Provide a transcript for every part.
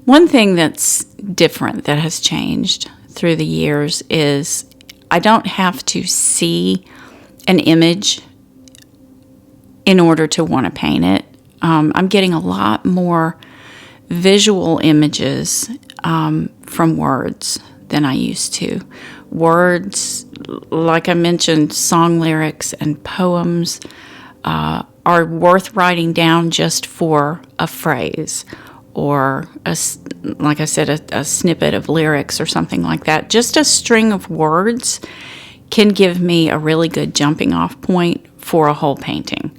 One thing that's different that has changed through the years is I don't have to see an image in order to want to paint it. I'm getting a lot more visual images from words than I used to. Words, like I mentioned, song lyrics and poems are worth writing down just for a phrase or, like I said, a snippet of lyrics or something like that. Just a string of words can give me a really good jumping off point for a whole painting.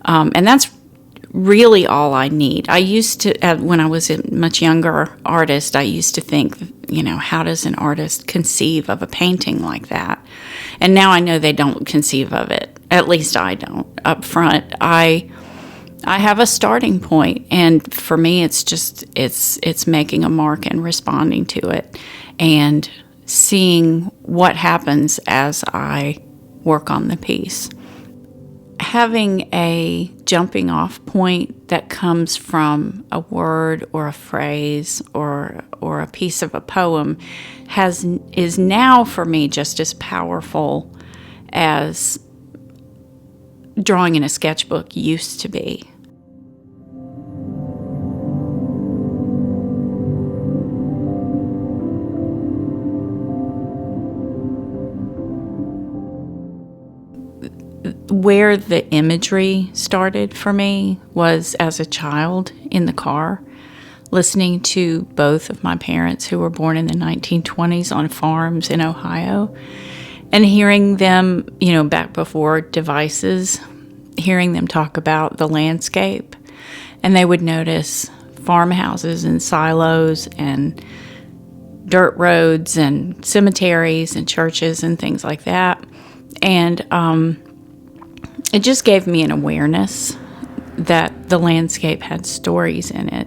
And that's really all I need. I used to, when I was a much younger artist, I used to think, how does an artist conceive of a painting like that? And now I know they don't conceive of it. At least I don't. Up front, I have a starting point, and for me, it's making a mark and responding to it, and seeing what happens as I work on the piece. Having a jumping off point that comes from a word or a phrase or a piece of a poem is now for me just as powerful as drawing in a sketchbook used to be. Where the imagery started for me was as a child in the car, listening to both of my parents who were born in the 1920s on farms in Ohio, and hearing them, back before devices, hearing them talk about the landscape. And they would notice farmhouses and silos and dirt roads and cemeteries and churches and things like that. And it just gave me an awareness that the landscape had stories in it.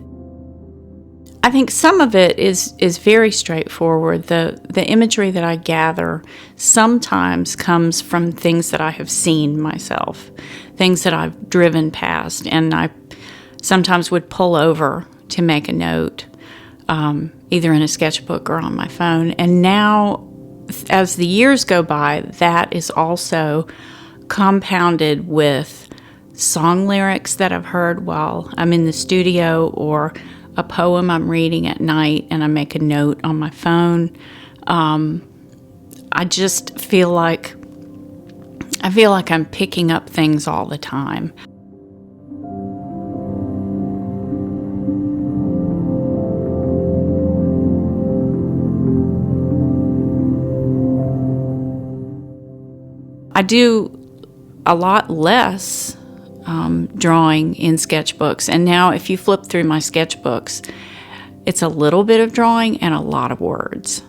I think some of it is very straightforward. The imagery that I gather sometimes comes from things that I have seen myself, things that I've driven past, and I sometimes would pull over to make a note, either in a sketchbook or on my phone. And now, as the years go by, that is also compounded with song lyrics that I've heard while I'm in the studio, or a poem I'm reading at night and I make a note on my phone. I just feel like I'm picking up things all the time. I do a lot less drawing in sketchbooks. And now if you flip through my sketchbooks, it's a little bit of drawing and a lot of words,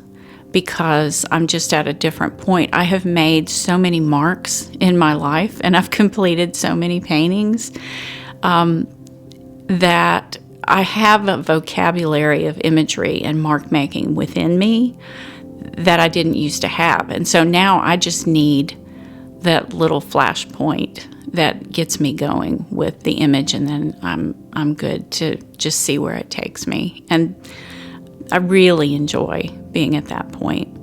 because I'm just at a different point. I have made so many marks in my life, and I've completed so many paintings that I have a vocabulary of imagery and mark making within me that I didn't used to have. And so now I just need that little flash point that gets me going with the image, and then I'm good to just see where it takes me. And I really enjoy being at that point.